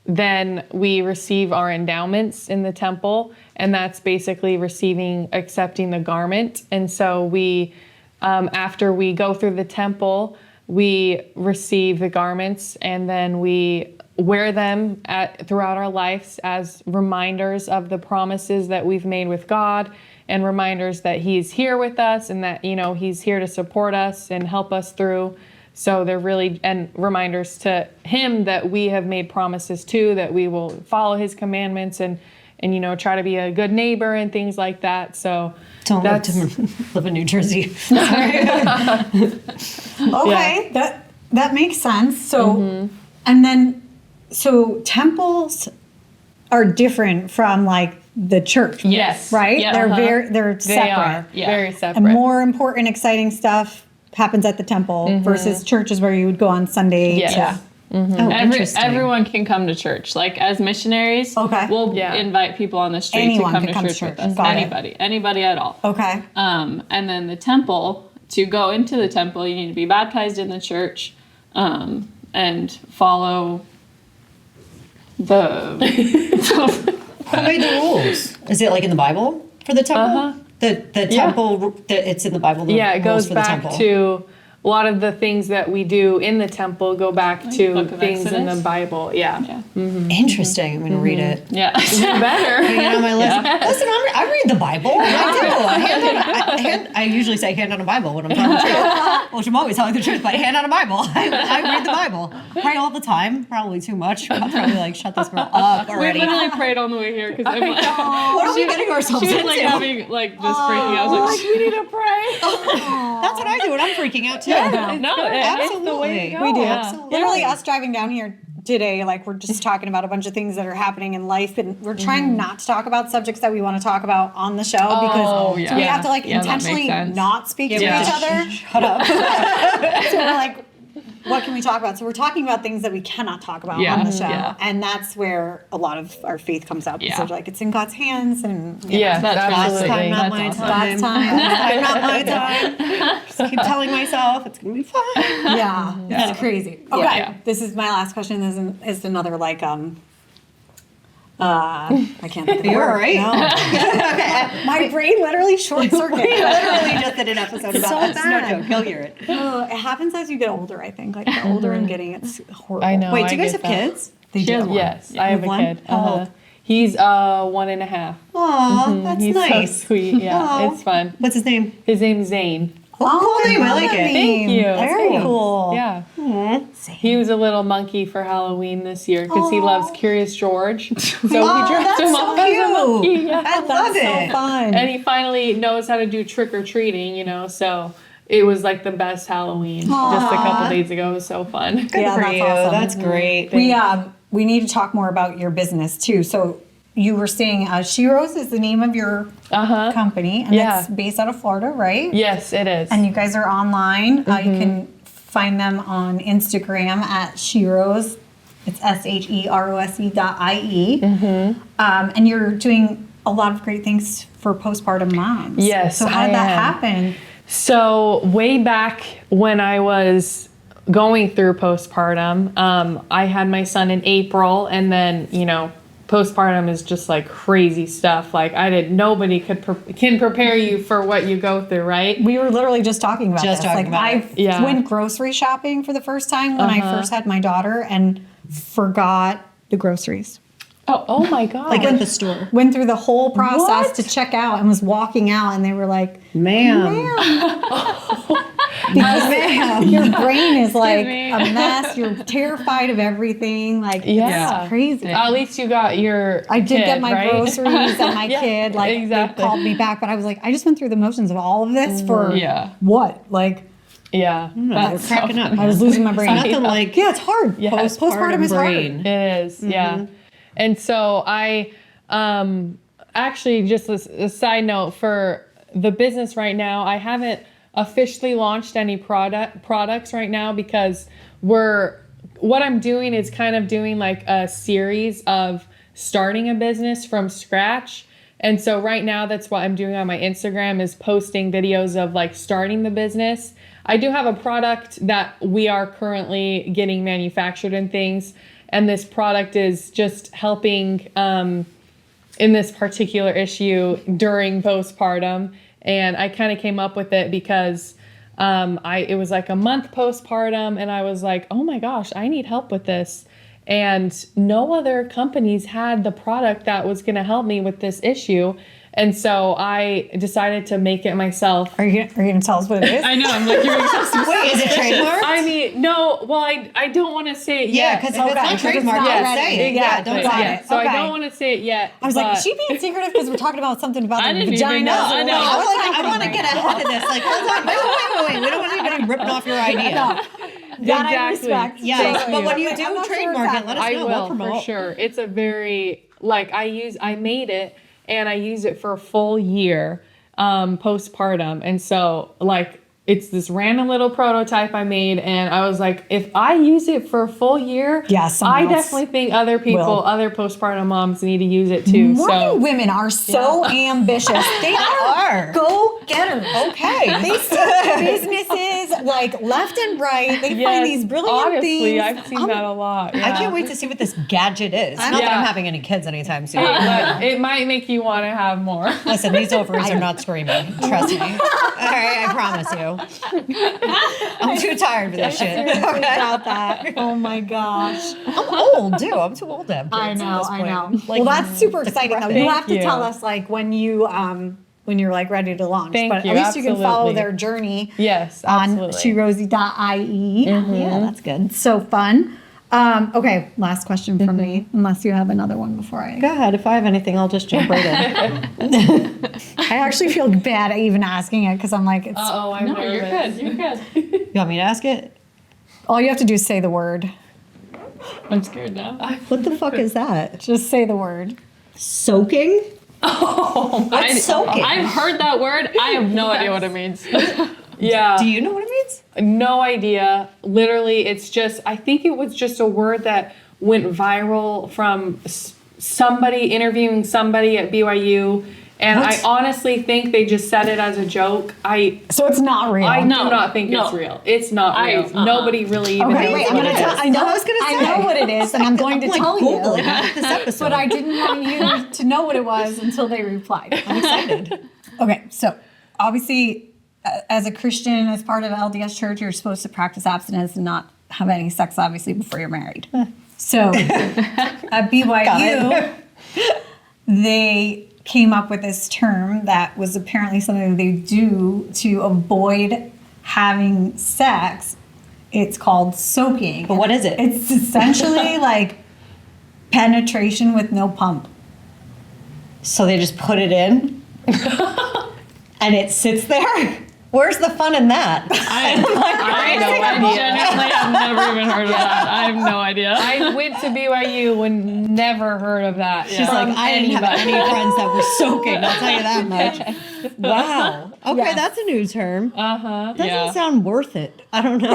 then we receive our endowments in the temple, and that's basically accepting the garment. And so we, after we go through the temple, we receive the garments, and then we wear them throughout our lives as reminders of the promises that we've made with God, and reminders that He's here with us, and that, He's here to support us and help us through. So they're really, and reminders to Him that we have made promises to, that we will follow His commandments and try to be a good neighbor and things like that. So Don't live in New Jersey. Okay, that makes sense. So, and then, so temples are different from like the church. Yes. Right? Yeah, They're they separate. are Yeah. very separate. And more important, exciting stuff happens at the temple versus churches where you would go on Sunday. Yes. to- Yeah. Oh, interesting. Everyone can come to church. Like, as missionaries, Okay. we'll Yeah. invite people on the street Anyone to come can to church with us. Got it. Anybody at all. Okay. And then the temple, to go into the temple, you need to be baptized in the church, and follow the Who made the rules? Is it like in the Bible for the temple? The temple, it's in the Bible. The Yeah, it rules goes for the back temple. to a lot of the things that we do in the temple go back to Book of things in the Exodus? Bible. Yeah. Interesting. I'm going to read it. Yeah. Better. Hang on my list. Listen, I read the Bible. I usually say hand on a Bible when I'm telling the truth, which I'm always telling the truth, but hand on a Bible. I read the Bible. Pray all the time. Probably too much. I'll probably like shut this girl up We already. literally prayed on the way here because What are we getting ourselves she was into? like having like just freaking out. I was like, we need to pray. That's what I do when I'm freaking out too. No, it's the way to go. We do. Absolutely. Literally, us driving down here today, like we're just talking about a bunch of things that are happening in life, and we're trying not to talk about subjects that we want to talk about on the show because yeah. we have to like Yeah, that makes intentionally sense. not speak to Yeah. each other. Shut up. So we're like, what can we talk about? So we're talking about things that we cannot talk about Yeah. on the show, Yeah. and that's where a lot of our faith comes up. Yeah. So like it's in God's hands, and Yeah, That's absolutely. Time, not my That's awesome. time. God's time. Time, not my time. Just keep telling myself it's gonna be fine. Yeah, it's crazy. Okay, Yeah. this is my last question. Is another like I can't think of the You're word. all right. No. My brain literally short circuited. Literally just did an episode about so this. No bad. joke. He'll hear it. It happens as you get older. I think like the older I'm getting, it's horrible. I know. Wait, do you I guys get have that. kids? They She do. has one. Yes, I have a One? kid. He's 1.5. Aw, that's He's nice. so sweet. Yeah, Aw. it's fun. What's his name? His name's Zane. Oh, Cool name. I like love it. that Thank name. you. Very Thanks. cool. Yeah. He was a little monkey for Halloween this year because he loves Curious George. So he dressed that's him so up as a monkey. cute. Yeah. I love That's it. so fun. And he finally knows how to do trick or treating, so it was like the best Halloween just a couple days ago. It was so fun. Good Yeah, for that's you. awesome. That's great. We need to talk more about your business too. So you were saying SheRose is the name of your company, and Yeah. it's based out of Florida, right? Yes, it is. And you guys are online. You can find them on Instagram at SheRose. It's SheRose.ie. And you're doing a lot of great things for postpartum moms. Yes, So how did I that am. happen? So way back when I was going through postpartum, I had my son in April, and then postpartum is just like crazy stuff. Like nobody can prepare you for what you go through, right? We were literally just talking about Just this. talking about I it. Yeah. went grocery shopping for the first time when I first had my daughter and forgot the groceries. Oh my God. Like at the store. Went through the whole process What? to check out and was walking out, and they were like, Ma'am. because your brain is like me. a mess. You're terrified of everything. Like, Yeah. it's crazy. At least you got your I did kid, get my right? groceries and my Yeah, kid. Like, exactly. they called me back, but I was like, I just went through the motions of all of this for Yeah. what? Like, Yeah. We're cracking up. I was losing my brain. Nothing like Yeah, it's hard. Yeah. Postpartum is brain. hard. It is, yeah. And so I actually, just a side note for the business right now, I haven't officially launched any products right now because what I'm doing is kind of doing like a series of starting a business from scratch. And so right now that's what I'm doing on my Instagram is posting videos of like starting the business. I do have a product that we are currently getting manufactured and things. And this product is just helping in this particular issue during postpartum. And I kind of came up with it because it was like a month postpartum, and I was like, oh my gosh, I need help with this. And no other companies had the product that was going to help me with this issue. And so I decided to make it myself. Are you going to tell us what it is? I know. I'm like, you're Wait, is it trademark? I mean, no, well, I don't want to say it Yeah, yet. because if it's not trademark, not don't ready. say it. Yeah, don't Got say it. it. So Okay. I don't want to say it yet. I was like, but- is she being secretive because we're talking about something about I the didn't even vagina? know. I know. I was like, I want to get ahead of this. Like, hold on. Wait. We don't want anybody ripping off your idea. That I Exactly. respect. Yes, So, but when you I'm do not sure trademark it, exactly. let us I know. will We'll promote. for sure. It's a very I made it and I use it for a full year postpartum, and so like it's this random little prototype I made, and I was like, if I use it for a full year, Yeah, someone I else definitely think other people, will. other postpartum moms need to use it too. Mormon So women are so ambitious. They are go-getters. Okay. They start businesses like left and right. They find these brilliant honestly, things. I've seen that a lot. I Yeah. can't wait to see what this gadget is. Not that Yeah. I'm having any kids anytime soon. But it might make you want to have more. Listen, these ovaries are not screaming. Trust me. All right, I promise you. know. I'm too tired for this shit. Seriously doubt that. Oh my gosh. I'm old, too. I'm too old to have kids I at know, this I point. know. Like, Well, that's super exciting though. You have to you. tell us like when you're like ready to launch. Thank but you, at least you can follow absolutely. their journey Yes, on absolutely. sherosie.ie. yeah, that's good. So fun. Okay, last question from me, unless you have another one before I. Go ahead. If I have anything, I'll just jump right in. I actually feel bad even asking it because I'm like, it's I'm No, you're good. You're good. You want me to ask it? all you have to do is say the word. I'm scared now. What the fuck is that? Just say the word. Soaking? What's soaking? I've heard that word. I have no idea what it means. Yeah. Do you know what it means? No idea. Literally, it's just, I think it was just a word that went viral from somebody interviewing somebody at BYU. And What? I honestly think they just said it as a joke. So it's not real. I No, do not think no. it's real. It's not real. Nobody really even Okay, knows wait, I'm what gonna it tell. is. I know. I was gonna I say. know what it is, and I'm going to Like, tell Google you. it after this episode. But I didn't want you to know what it was until they replied. I'm excited. Okay, so obviously, as a Christian, as part of LDS Church, you're supposed to practice abstinence and not have any sex, obviously, before you're married. So at BYU, they came up with this term that was apparently something they do to avoid having sex. It's called soaking. But what is it? It's essentially like penetration with no pump. So they just put it in and it sits there? Where's the fun in that? I genuinely have never even heard of that. I have no idea. I went to BYU and never heard of that. She's like, I didn't have any friends that were soaking, I'll tell you that much. Wow. Okay, Yes. that's a new term. Doesn't Yeah. sound worth it. I don't know.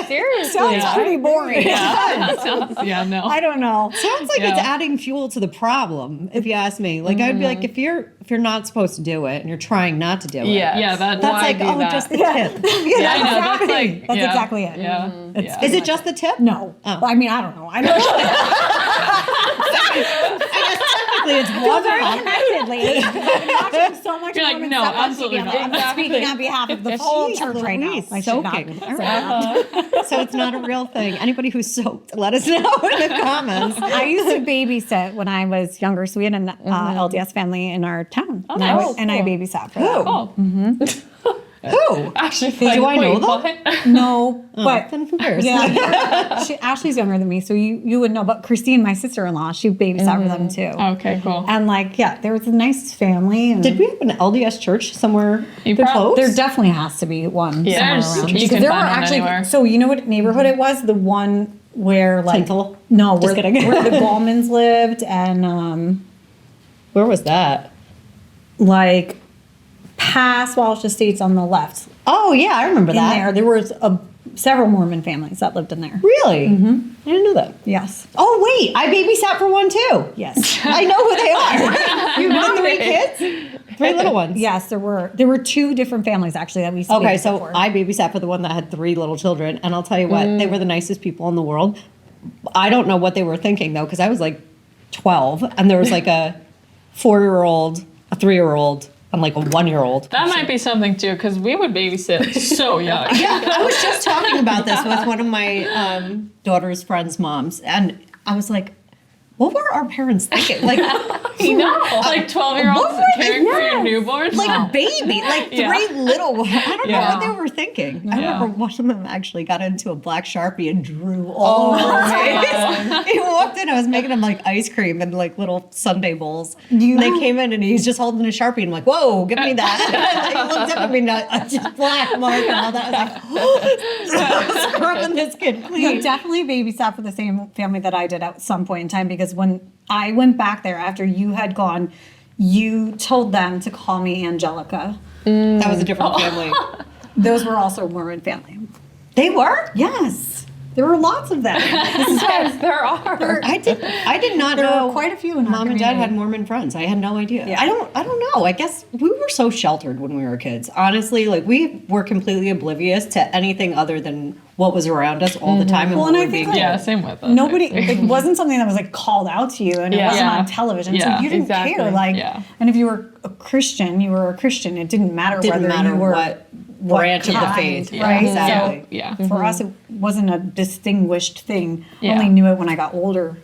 Seriously. Sounds pretty boring. Yeah, no. I don't know. Sounds like it's adding fuel to the problem, if you ask me. Like I'd be like, if you're not supposed to do it and you're trying not to do it, Yeah, that's Why like, do oh, that? just the tip. Yeah, I know. That's Exactly. like That's yeah. exactly it. Yeah. yeah. Is it just the tip? No. Oh. I mean, I don't know. I don't know. Technically, it's one pump. Connectedly. I'm watching so much You're like, Mormon no, stuff on absolutely TV. not. I'm speaking on behalf of the whole Jeez church right now. Louise, I should not soaking. say All that. So it's not a real thing. Anybody who's soaked, let us know in the comments. I used to babysit when I was younger, so we had an LDS family in our town. And I nice. babysat for them. Oh, Who? actually, Do I know them? what? No, but Then who cares? yeah, Ashley's younger than me, so you would know. But Christine, my sister-in-law, she babysat for them too. Okay, cool. And like, yeah, there was a nice family. And Did we have an LDS church somewhere You close? there definitely has to be one Yeah, somewhere around. you Because can there find were one actually. anywhere. So you know what neighborhood it was? The one where like Tinkle? no, Just where, kidding. where the Gallmans lived, and Where was that? like past Walsh Estates on the left. Oh, yeah, I remember In that. there was several Mormon families that lived in there. Really? Mm-hmm. I didn't know that. Yes. Oh, wait, I babysat for one too. Yes. I know who they are. You know 3 kids? 3 little ones. Yes, there were 2 different families actually that we used to Okay, babysit so for. I babysat for the one that had 3 little children, and I'll tell you what, they were the nicest people in the world. I don't know what they were thinking though, because I was like 12, and there was like a 4-year-old, a 3-year-old, and like a 1-year-old. That might be something too, because we would babysit so young. Yeah, I was just talking about this with one of my daughter's friends' moms, and I was like, what were our parents thinking? Like, You know, like 12-year-olds What were they- caring for your newborns. like baby, like 3 Yeah. little ones. I don't know Yeah. what they were thinking. I Yeah. remember one of them actually got into a black Sharpie and drew all over his face. He walked in, I was making him like ice cream and like little sundae bowls. And they came in and he's just holding a Sharpie and I'm like, whoa, give me that. He looked up at me and just black mark and all that. I was like, oh, scrubbing this kid You clean. definitely babysat for the same family that I did at some point in time, because when I went back there after you had gone, you told them to call me Angelica. That was a different family. Those were also Mormon family. They were? Yes, there were lots of them. Yes, there are. I did not There know. were quite a few in our Mom and Dad community. had Mormon friends. I had no idea. Yeah. I don't know. I guess we were so sheltered when we were kids. Honestly, like we were completely oblivious to anything other than what was around us all the time and Well, what and I we were think, being like, Yeah, same with us. Nobody, it wasn't something that was like called out to you, and it Yeah. wasn't Yeah. on television, Yeah, so you didn't exactly. care. Like, Yeah. and if you were a Christian, you were a Christian. It didn't matter Didn't whether matter you were what branch of the kind, faith. right? Exactly. So Yeah. for us, it wasn't a distinguished thing. I Yeah. only knew it when I got older.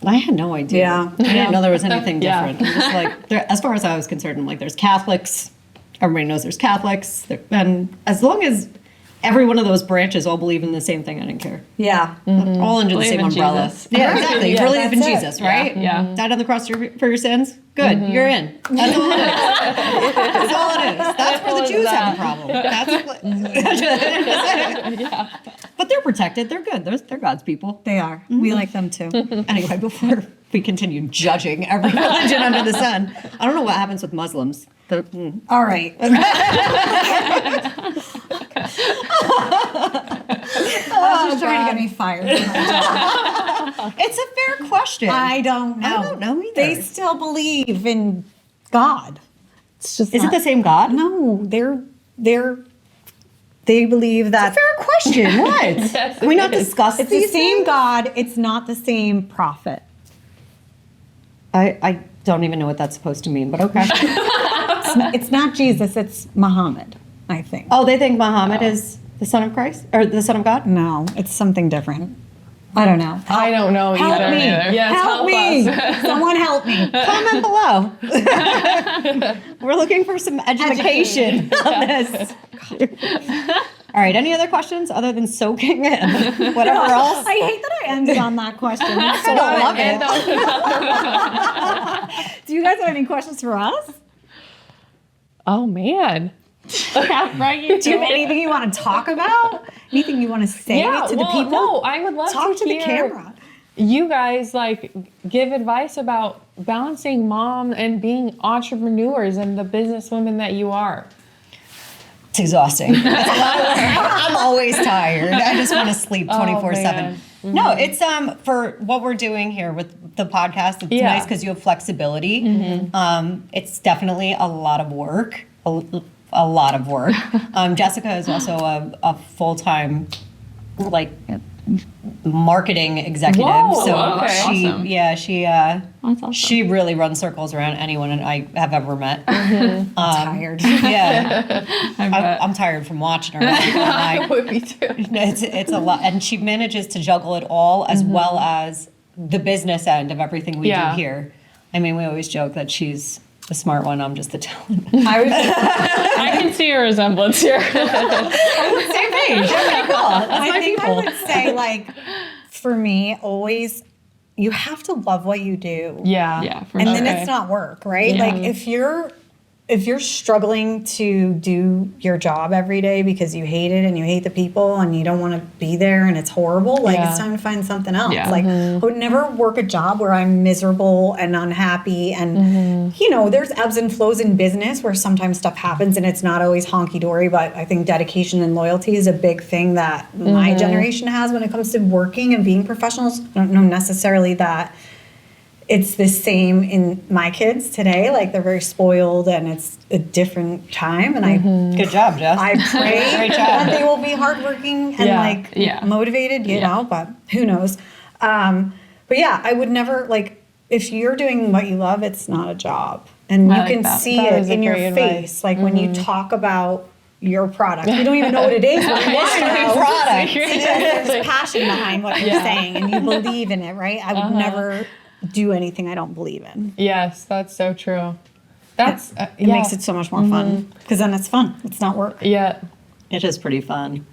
I had no idea. Yeah. I didn't know there was anything Yeah. different. I'm just like, as far as I was concerned, I'm like, there's Catholics. Everybody knows there's Catholics. And as long as every one of those branches all believe in the same thing, I didn't care. Yeah. All under the Believe same in umbrella. Jesus. Yeah, exactly. Yeah, you believe in that's it. Jesus, right? Yeah. Died on the cross for your sins. Good. You're in. That's all it is. That's all it is. That's where the Jews have a problem. That's what, But they're protected. They're good. They're God's people. They are. We like them too. Anyway, before we continue judging every religion under the sun, I don't know what happens with Muslims. All right. Just trying to get me fired. It's a fair question. I don't know. I don't know either. They still believe in God. It's just Is it the same God? No, they believe that Fair question. What? Can we not discuss it's the these same things? God. It's not the same prophet. I don't even know what that's supposed to mean, but okay. It's not Jesus. It's Muhammad. I think. Oh, they think Muhammad is the son of Christ or the son of God? No, it's something different. I don't know. I don't know Help either. me. Yes, help me. Someone help me. Comment below. We're looking for some education on this. All right. Any other questions other than soaking in whatever else? I hate that I ended on that question. That's so I love it. Do you guys have any questions for us? Oh man. Right? Do you have anything you want to talk about? Anything you want to say to the people? No, I would love Talk to to the hear camera. you guys like give advice about balancing mom and being entrepreneurs and the businesswomen that you are. It's exhausting. It's a lot of work. I'm always tired. I just want to sleep 24/7. man. No, it's for what we're doing here with the podcast. It's Yeah. nice because you have flexibility. It's definitely a lot of work. A lot of work. Jessica is also a full-time like marketing executive. Whoa, so okay. she Awesome. awesome. She really runs circles around anyone I have ever met. Tired. Yeah. I'm tired from watching her. I would be too. It's a lot, and she manages to juggle it all as well as the business end of everything we Yeah. do here. I mean, we always joke that she's the smart one. I'm just the talent. I can see a resemblance here. Same page. Okay, cool. That's I my think I people. would say, like, for me, always, you have to love what you do. Yeah. Yeah, for And sure. then it's not work, right? Yeah. Like if you're struggling to do your job every day because you hate it and you hate the people and you don't want to be there and it's horrible, like Yeah. it's time to find something else. Yeah. Like I would never work a job where I'm miserable and unhappy and you know, there's ebbs and flows in business where sometimes stuff happens and it's not always honky-dory, but I think dedication and loyalty is a big thing that my generation has when it comes to working and being professionals. I don't know necessarily that it's the same in my kids today. Like they're very spoiled and it's a different time. And Good job, Jess. I pray Great job. that they will be hardworking and Yeah. like Yeah. motivated, you know, but who knows? But yeah, I would never like, if you're doing what you love, it's not a job. And I you like can that. see That it is a in your great face. advice. Like when you talk about your product, you don't even know what it is, but you want to know. Product. There's passion behind what you're saying and you believe in it, right? I would never do anything I don't believe in. Yes, that's so true. That's It makes it so much more fun because then it's fun. It's not work. Yeah. It is pretty fun.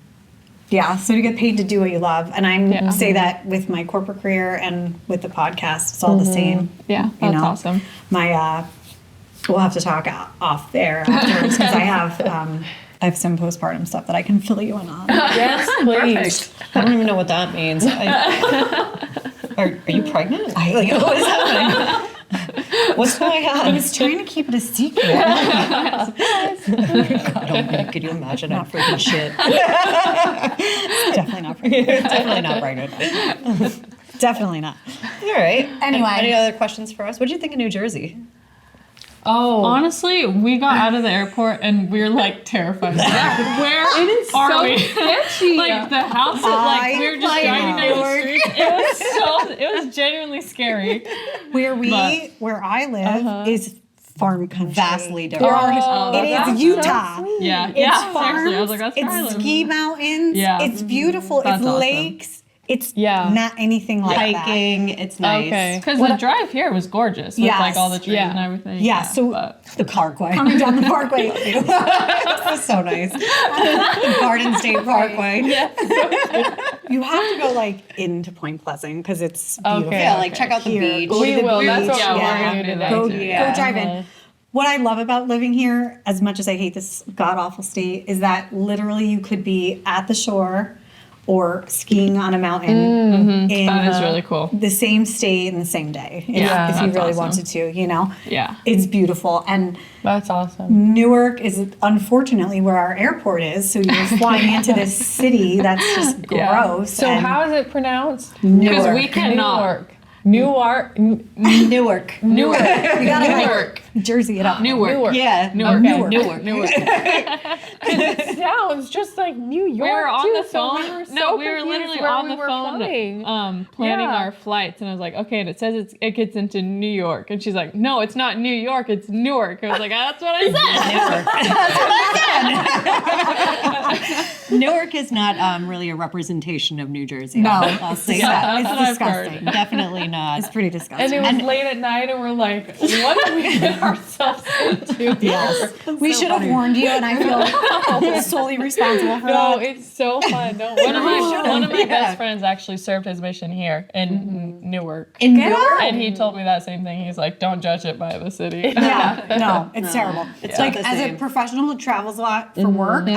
Yeah. So to get paid to do what you love, and I Yeah. say that with my corporate career and with the podcast, it's all the same. Yeah, You that's know? awesome. My we'll have to talk off there afterwards because I have some postpartum stuff that I can fill you in on. Yes, please. I don't even know what that means. Are you pregnant? What is happening? What's going I on? was trying to keep it a secret. God, could you imagine? I'm freaking shit. Definitely not pregnant. Definitely not pregnant. Definitely not. All right. Anyway. Any other questions for us? What did you think of New Jersey? Oh. Honestly, we got out of the airport and we were like terrified. Where are so we? sketchy. Like the house, like we were just I driving know. down the street. It was genuinely scary. Where But- I live is farm country. Vastly There different. are, it that's is Utah. Yeah. It's Yeah. farms, Seriously, I was like, that's it's Ireland. ski mountains, Yeah. it's beautiful, That's it's awesome. lakes. It's Yeah. not anything like that. Hiking, it's nice. Okay. Because the drive here was gorgeous with Yes. like all the trees Yeah. and everything. Yeah, so but The Parkway. coming down the parkway. It was so nice. The Garden State Parkway. You have to go like into Point Pleasant because it's beautiful. Okay. Yeah, like check out the Here. beach. Go to We the will. That's beach. what Yeah, we're Yeah. going to do today. Go, too. go drive in. What I love about living here, as much as I hate this god awful state, is that literally you could be at the shore or skiing on a mountain in That is really cool. the same state in the same day. If, Yeah, if you that's really awesome. wanted to, you know? Yeah. It's beautiful. And That's awesome. Newark is unfortunately where our airport is. So you're flying into this city that's just Yeah. gross. So and how is it pronounced? Because we cannot. Newark. Newark. Newark. Newark. you gotta Newark. Jersey it up. Newark. Newark. Yeah. Newark. Newark. Newark. Newark. It sounds just like New York. We were on too, the so phone. we were No, so we were confused literally where on we the were phone, flying. planning Yeah. our flights, and I was like, okay, and it says it gets into New York, and she's like, no, it's not New York, it's Newark. I was like, that's what I said. Newark is not really a representation of New Jersey. No, I'll say that. it's That's what I've disgusting. Definitely not. It's pretty disgusting. And it was late at night, and we're like, what did we get ourselves into? Yes. We should have warned you, and I feel solely responsible for No, that. it's so fun. No, One of my Yeah. best friends actually served his mission here in Newark. In Newark? And he told me that same thing. He's like, don't judge it by the city. Yeah, no, it's terrible. It's like not the as a same. professional who travels a lot for work,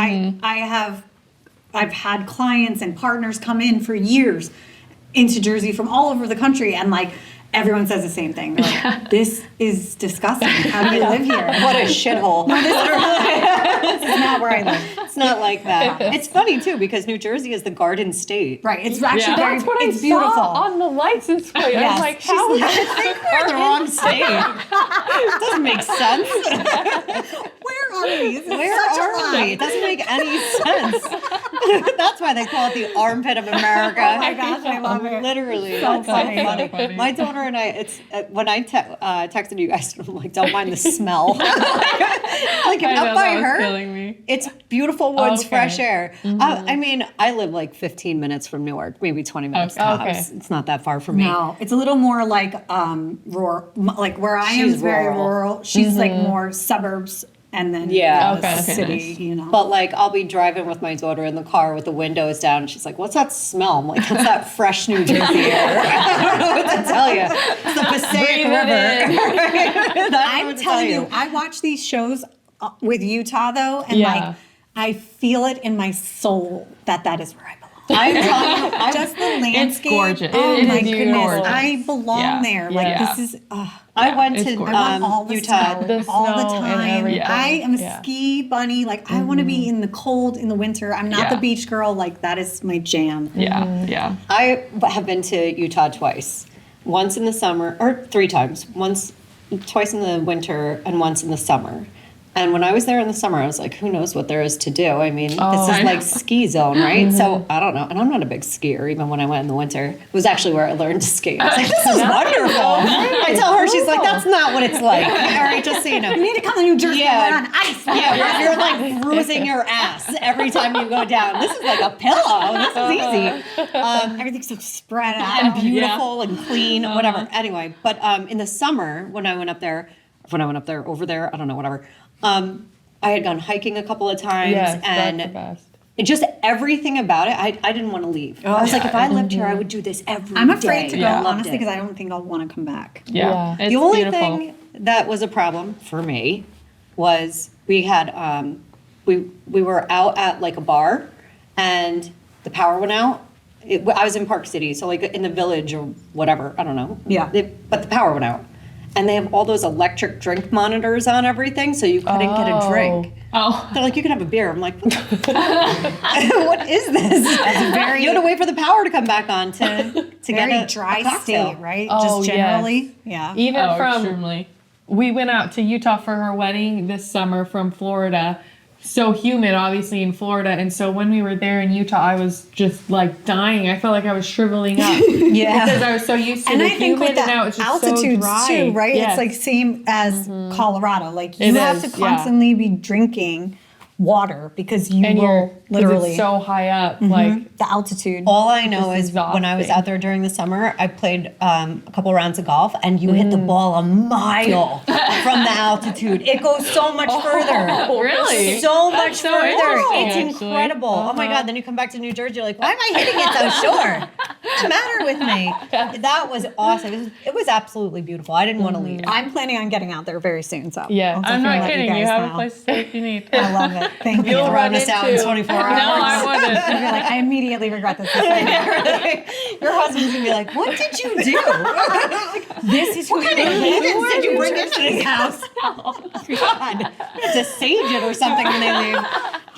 I've had clients and partners come in for years into Jersey from all over the country, and like everyone says the same thing. They're like, this is disgusting. How do you live here? What a shithole. This is not where I live. It's not like that. It's funny too because New Jersey is the Garden State. Right. It's actually Yeah. very, That's what it's I beautiful. saw on the license plate. I Yes. was like, how is We're in the wrong state. It doesn't make sense. Where are we? This is Where such a are lie. we? It doesn't make any sense. That's why they call it the armpit of America. Oh my gosh, I love it. Literally. So That's so funny. funny. My daughter and I, it's when I texted you guys, I'm like, don't mind the smell. Like I know, up by that was her, killing me. it's beautiful woods, Okay. fresh air. I mean, I live like 15 minutes from Newark, maybe 20 minutes Okay. tops. Okay. It's not that far from me. No, it's a little more like rural. Like where I am She's is very rural. rural. She's like more suburbs, and then Yeah. the Okay, city. nice. You know. But like, I'll be driving with my daughter in the car with the windows down. And she's like, "What's that smell?" I'm like, "That's that fresh New Jersey air." I don't know what to tell you. It's the Passaic River. I'm telling you, I watch these shows with Utah though, and Yeah. like I feel it in my soul that is where I belong. I'm telling you, Just the landscape. gorgeous. Oh It my is goodness, gorgeous. I belong Yeah. there. Like Yeah. this is. I went it's to gorgeous. I want all the Utah. snow, The all the snow and time. everything. I am a Yeah. ski bunny. Like I want to be in the cold in the winter. I'm not Yeah. the beach girl. Like that is my jam. Yeah, yeah. I have been to Utah twice. Once in the summer, or 3 times. Twice in the winter, and once in the summer. And when I was there in the summer, I was like, who knows what there is to do? I mean, I this is know. like ski zone, right? So I don't know. And I'm not a big skier, even when I went in the winter. It was actually where I learned to skate. I was like, this is wonderful. I tell her, she's like, that's not what it's like. All right, just so you know. You need to come to New Jersey Yeah. and we're on ice. Yeah, you're like bruising your ass every time you go down. This is like a pillow. This is easy. Everything's so spread out. And beautiful and clean, whatever. Anyway, but in the summer when I went up there, over there, I don't know, whatever. I had gone hiking a couple of times, Yes, that's the and best. just everything about it, I didn't want to leave. I was like, if I lived here, I would do this every day. I'm afraid to go, I loved honestly, it. because I don't think I'll want to come back. Yeah. Yeah. It's The only beautiful. thing that was a problem for me was we had we were out at like a bar, and the power went out. I was in Park City, so like in the village or whatever, I don't know. Yeah. But the power went out. And they have all those electric drink monitors on everything, so you couldn't get a drink. Oh, They're like, you can have a beer. I'm like, what, what is this? You had to wait for the power to come back on to Very get a dry cocktail. state, right? Oh, Just yes. generally. Yeah. Even oh, from extremely. we went out to Utah for her wedding this summer from Florida. so humid, obviously, in Florida. And so when we were there in Utah, I was just like dying. I felt like I was shriveling up. Yeah. Because I was so used to And the I think humid, with and now it's the just so altitudes dry. too, right? Yes. It's like same as Colorado. Like you It have is, to yeah. constantly be drinking water because you and will you're literally it's so high up, like the altitude. All I know Just is when I was exhausting. out there during the summer, I played a couple rounds of golf, and you hit the ball a mile from the altitude. It goes so much further. Oh, really? So much so further. interesting, It's actually. incredible. Oh my God. Then you come back to New Jersey, you're like, why am I hitting it so short? What's the matter with me? That was awesome. It was absolutely beautiful. I didn't want to leave. I'm planning on getting out there very soon. So Yeah. I'll I'm definitely not let kidding. You guys have know. a place to stay if you need. I love it. Thank you. You'll run us out in into- 24 hours. No, I wouldn't. I'd be like, I immediately regret this decision. Your husband's gonna be like, "What did you do? This is what kind of heathens did you bring into this house?" God, to sage it or something when they leave.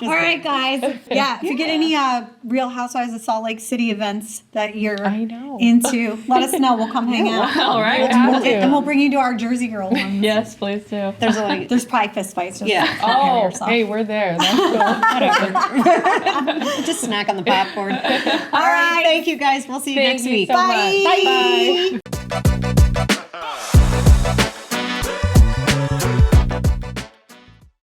All right, guys. Yeah, if you get any Real Housewives of Salt Lake City events that you're I know. into, let us know. We'll come hang out. All right. You have to. And we'll bring you to our Jersey Girl ones. Yes, please do. There's probably fist fights. Just Yeah. prepare Oh, yourself. hey, we're there. That's cool. Just snack on the popcorn. All right, thank you guys. We'll see you next Thank you week. so much. Bye. Bye.